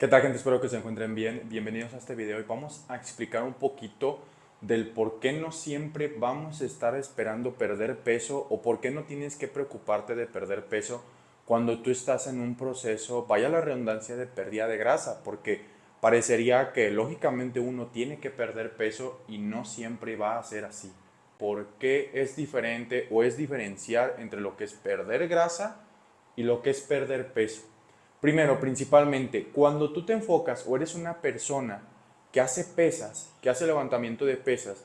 ¿Qué tal, gente? Espero que se encuentren bien. Bienvenidos a este video y vamos a explicar un poquito del por qué no siempre vamos a estar esperando perder peso o por qué no tienes que preocuparte de perder peso cuando tú estás en un proceso, vaya la redundancia, de pérdida de grasa, porque parecería que lógicamente uno tiene que perder peso y no siempre va a ser así. ¿Por qué es diferente o es diferenciar entre lo que es perder grasa y lo que es perder peso? Primero, principalmente, cuando tú te enfocas o eres una persona que hace pesas, que hace levantamiento de pesas,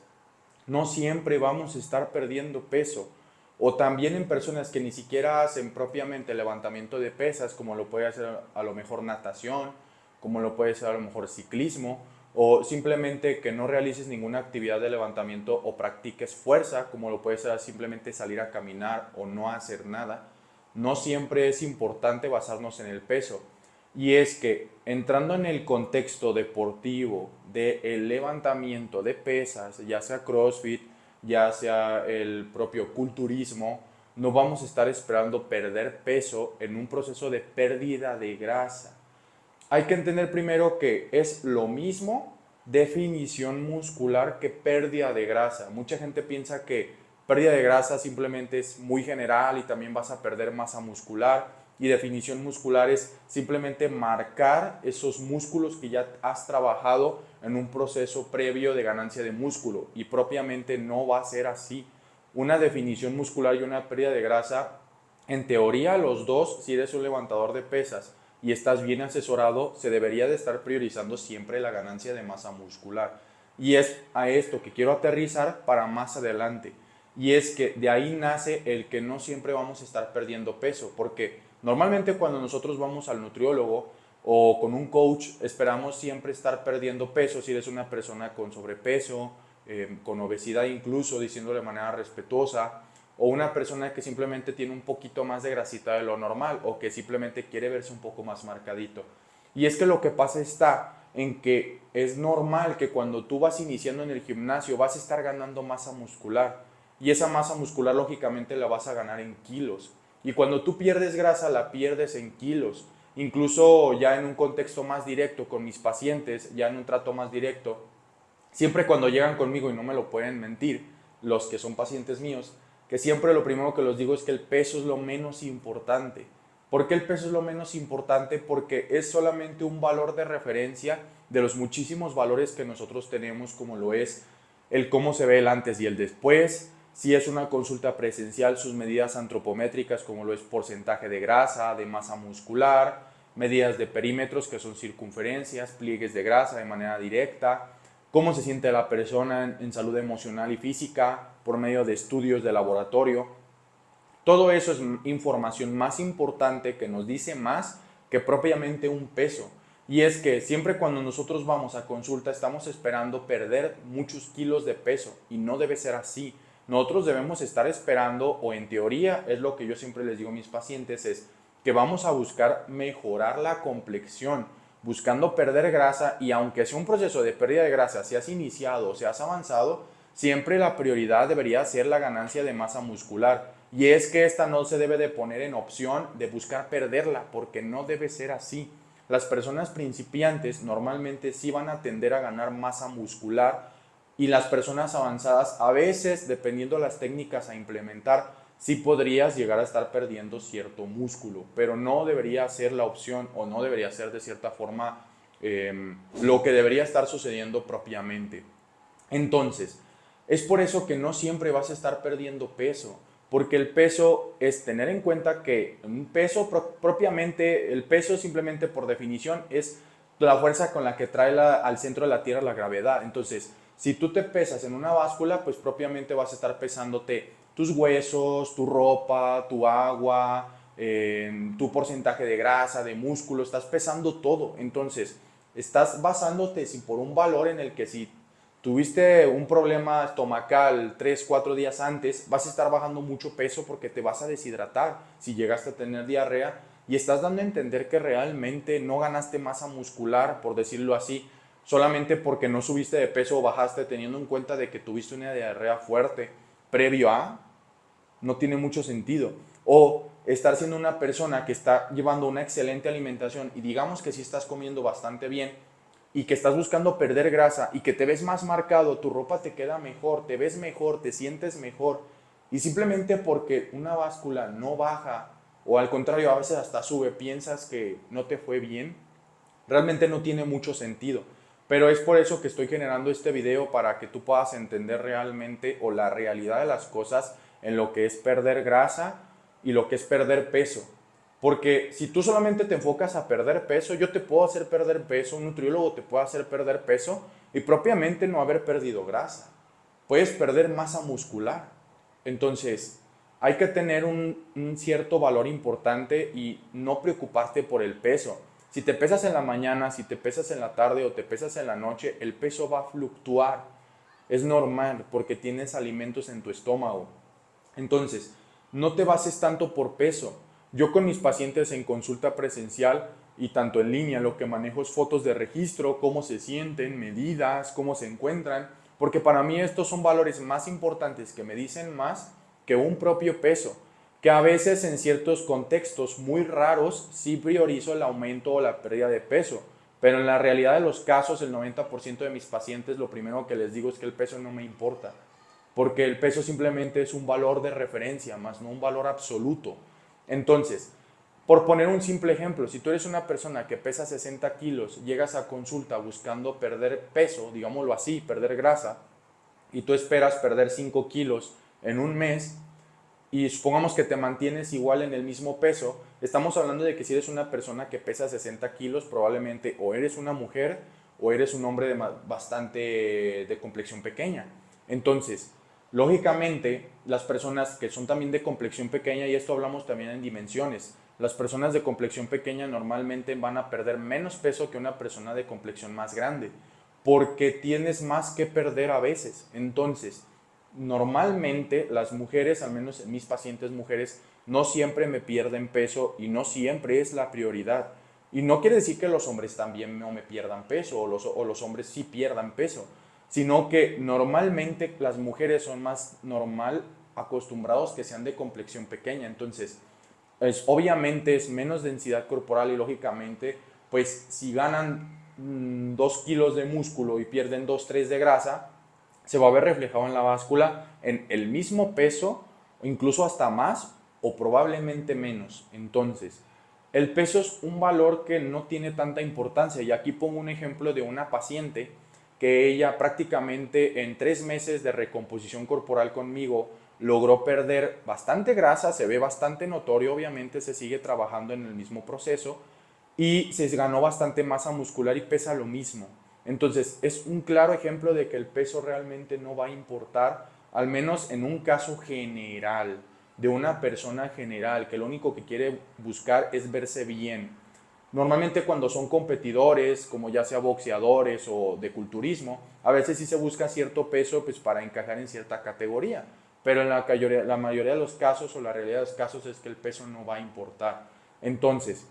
no siempre vamos a estar perdiendo peso. O también en personas que ni siquiera hacen propiamente levantamiento de pesas, como lo puede hacer a lo mejor natación, como lo puede ser a lo mejor ciclismo, o simplemente que no realices ninguna actividad de levantamiento o practiques fuerza, como lo puede ser simplemente salir a caminar o no hacer nada. No siempre es importante basarnos en el peso. Y es que entrando en el contexto deportivo del levantamiento de pesas, ya sea CrossFit, ya sea el propio culturismo, no vamos a estar esperando perder peso en un proceso de pérdida de grasa. Hay que entender primero que es lo mismo definición muscular que pérdida de grasa. Mucha gente piensa que pérdida de grasa simplemente es muy general y también vas a perder masa muscular, y definición muscular es simplemente marcar esos músculos que ya has trabajado en un proceso previo de ganancia de músculo, y propiamente no va a ser así. Una definición muscular y una pérdida de grasa, en teoría los dos, si eres un levantador de pesas y estás bien asesorado, se debería de estar priorizando siempre la ganancia de masa muscular. Y es a esto que quiero aterrizar para más adelante. Y es que de ahí nace el que no siempre vamos a estar perdiendo peso, porque normalmente cuando nosotros vamos al nutriólogo o con un coach, esperamos siempre estar perdiendo peso si eres una persona con sobrepeso, con obesidad incluso, diciéndolo de manera respetuosa, o una persona que simplemente tiene un poquito más de grasita de lo normal o que simplemente quiere verse un poco más marcadito. Y es que lo que pasa está en que es normal que cuando tú vas iniciando en el gimnasio vas a estar ganando masa muscular, y esa masa muscular lógicamente la vas a ganar en kilos. Y cuando tú pierdes grasa la pierdes en kilos. Incluso ya en un contexto más directo con mis pacientes, ya en un trato más directo, siempre cuando llegan conmigo, y no me lo pueden mentir, los que son pacientes míos, que siempre lo primero que les digo es que el peso es lo menos importante. ¿Por qué el peso es lo menos importante? Porque es solamente un valor de referencia de los muchísimos valores que nosotros tenemos, como lo es el cómo se ve el antes y el después, si es una consulta presencial, sus medidas antropométricas, como lo es porcentaje de grasa, de masa muscular, medidas de perímetros, que son circunferencias, pliegues de grasa de manera directa, cómo se siente la persona en salud emocional y física por medio de estudios de laboratorio. Todo eso es información más importante que nos dice más que propiamente un peso. Y es que siempre cuando nosotros vamos a consulta estamos esperando perder muchos kilos de peso, y no debe ser así. Nosotros debemos estar esperando, o en teoría es lo que yo siempre les digo a mis pacientes, es que vamos a buscar mejorar la complexión, buscando perder grasa, y aunque sea un proceso de pérdida de grasa, si has iniciado o si has avanzado, siempre la prioridad debería ser la ganancia de masa muscular. Y es que esta no se debe de poner en opción de buscar perderla, porque no debe ser así. Las personas principiantes normalmente sí van a tender a ganar masa muscular, y las personas avanzadas a veces, dependiendo de las técnicas a implementar, sí podrías llegar a estar perdiendo cierto músculo, pero no debería ser la opción, o no debería ser de cierta forma lo que debería estar sucediendo propiamente. Entonces, es por eso que no siempre vas a estar perdiendo peso, porque el peso es tener en cuenta que un peso propiamente, el peso simplemente por definición es la fuerza con la que trae al centro de la Tierra la gravedad. Entonces, si tú te pesas en una báscula, pues propiamente vas a estar pesándote tus huesos, tu ropa, tu agua, tu porcentaje de grasa, de músculo, estás pesando todo. Entonces, estás basándote por un valor en el que si tuviste un problema estomacal 3 4 días antes, vas a estar bajando mucho peso porque te vas a deshidratar si llegaste a tener diarrea, y estás dando a entender que realmente no ganaste masa muscular, por decirlo así, solamente porque no subiste de peso o bajaste, teniendo en cuenta de que tuviste una diarrea fuerte previo a, no tiene mucho sentido. o estar siendo una persona que está llevando una excelente alimentación y digamos que sí estás comiendo bastante bien y que estás buscando perder grasa y que te ves más marcado, tu ropa te queda mejor, te ves mejor, te sientes mejor y simplemente porque una báscula no baja o al contrario a veces hasta sube, piensas que no te fue bien, realmente no tiene mucho sentido. Pero es por eso que estoy generando este video para que tú puedas entender realmente o la realidad de las cosas en lo que es perder grasa y lo que es perder peso. Porque si tú solamente te enfocas a perder peso, yo te puedo hacer perder peso, un nutriólogo te puede hacer perder peso y propiamente no haber perdido grasa. Puedes perder masa muscular. Entonces, hay que tener un cierto valor importante y no preocuparte por el peso. Si te pesas en la mañana, si te pesas en la tarde o te pesas en la noche, el peso va a fluctuar. Es normal porque tienes alimentos en tu estómago. Entonces, no te bases tanto por peso. Yo con mis pacientes en consulta presencial y tanto en línea lo que manejo es fotos de registro, cómo se sienten, medidas, cómo se encuentran, porque para mí estos son valores más importantes que me dicen más que un propio peso, que a veces en ciertos contextos muy raros sí priorizo el aumento o la pérdida de peso, pero en la realidad de los casos el 90% de mis pacientes lo primero que les digo es que el peso no me importa porque el peso simplemente es un valor de referencia, más no un valor absoluto. Entonces, por poner un simple ejemplo, si tú eres una persona que pesa 60 kilos, llegas a consulta buscando perder peso, digámoslo así, perder grasa, y tú esperas perder 5 kilos en un mes, y supongamos que te mantienes igual en el mismo peso, estamos hablando de que si eres una persona que pesa 60 kilos, probablemente o eres una mujer o eres un hombre bastante de complexión pequeña. Entonces, lógicamente, las personas que son también de complexión pequeña, y esto hablamos también en dimensiones, las personas de complexión pequeña normalmente van a perder menos peso que una persona de complexión más grande, porque tienes más que perder a veces. Entonces, normalmente las mujeres, al menos mis pacientes mujeres, no siempre me pierden peso y no siempre es la prioridad. Y no quiere decir que los hombres también no me pierdan peso o los hombres sí pierdan peso, sino que normalmente las mujeres son más normal acostumbrados que sean de complexión pequeña. Entonces, obviamente es menos densidad corporal y lógicamente, pues si ganan 2 kilos de músculo y pierden 2 3 de grasa, se va a ver reflejado en la báscula en el mismo peso, o incluso hasta más o probablemente menos. Entonces, el peso es un valor que no tiene tanta importancia. Y aquí pongo un ejemplo de una paciente que ella prácticamente en 3 meses de recomposición corporal conmigo logró perder bastante grasa, se ve bastante notorio, obviamente se sigue trabajando en el mismo proceso y se ganó bastante masa muscular y pesa lo mismo. Entonces es un claro ejemplo de que el peso realmente no va a importar, al menos en un caso general, de una persona general, que lo único que quiere buscar es verse bien. Normalmente cuando son competidores, como ya sea boxeadores o de culturismo, a veces sí se busca cierto peso pues, para encajar en cierta categoría, pero en la mayoría de los casos o la realidad de los casos es que el peso no va a importar. Entonces,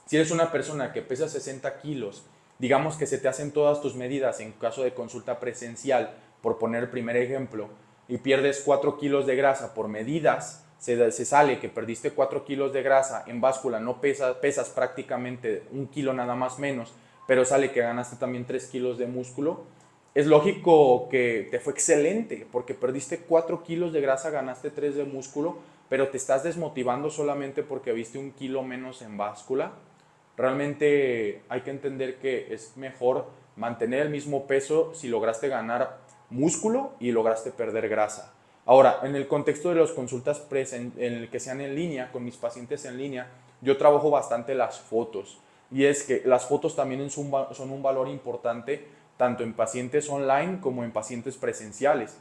si eres una persona que pesa 60 kilos, digamos que se te hacen todas tus medidas en caso de consulta presencial, por poner el primer ejemplo, y pierdes 4 kilos de grasa por medidas, se sale que perdiste 4 kilos de grasa, en báscula no pesas prácticamente 1 kilo nada más menos, pero sale que ganaste también 3 kilos de músculo, es lógico que te fue excelente, porque perdiste 4 kilos de grasa, ganaste 3 de músculo, pero te estás desmotivando solamente porque viste 1 kilo menos en báscula. Realmente hay que entender que es mejor mantener el mismo peso si lograste ganar músculo y lograste perder grasa. Ahora, en el contexto de las consultas en el que sean en línea, con mis pacientes en línea, yo trabajo bastante las fotos. Y es que las fotos también son un valor importante tanto en pacientes online como en pacientes presenciales.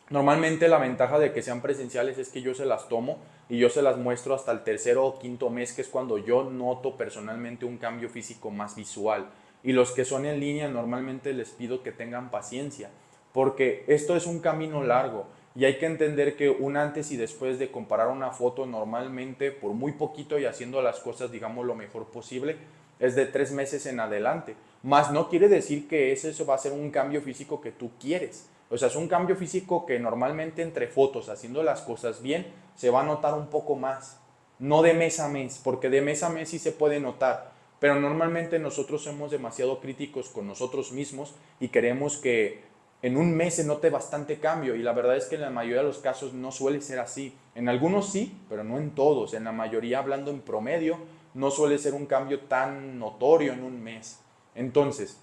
Normalmente la ventaja de que sean presenciales es que yo se las tomo y yo se las muestro hasta el tercero o quinto mes, que es cuando yo noto personalmente un cambio físico más visual. Y los que son en línea normalmente les pido que tengan paciencia, porque esto es un camino largo y hay que entender que un antes y después de comparar una foto normalmente por muy poquito y haciendo las cosas digamos lo mejor posible es de 3 meses en adelante. Más no quiere decir que ese va a ser un cambio físico que tú quieres. O sea, es un cambio físico que normalmente entre fotos, haciendo las cosas bien, se va a notar un poco más. No de mes a mes, porque de mes a mes sí se puede notar, pero normalmente nosotros somos demasiado críticos con nosotros mismos y queremos que en un mes se note bastante cambio, y la verdad es que en la mayoría de los casos no suele ser así. En algunos sí, pero no en todos. En la mayoría, hablando en promedio, no suele ser un cambio tan notorio en un mes. Entonces,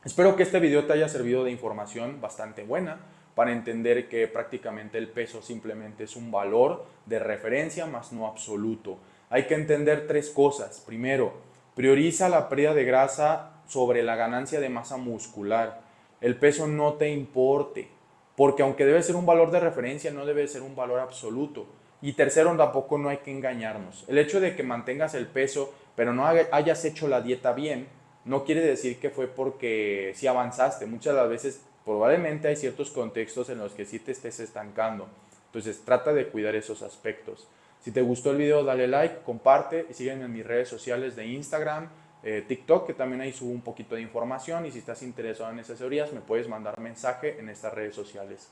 espero que este video te haya servido de información bastante buena para entender que prácticamente el peso simplemente es un valor de referencia más no absoluto. Hay que entender tres cosas. Primero, prioriza la pérdida de grasa sobre la ganancia de masa muscular. El peso no te importe, porque aunque debe ser un valor de referencia, no debe ser un valor absoluto. Y tercero, tampoco no hay que engañarnos. El hecho de que mantengas el peso, pero no hayas hecho la dieta bien, no quiere decir que fue porque sí avanzaste. Muchas de las veces probablemente hay ciertos contextos en los que sí te estés estancando. Entonces trata de cuidar esos aspectos. Si te gustó el video, dale like, comparte y sígueme en mis redes sociales de Instagram, TikTok, que también ahí subo un poquito de información, y si estás interesado en esas teorías me puedes mandar mensaje en estas redes sociales.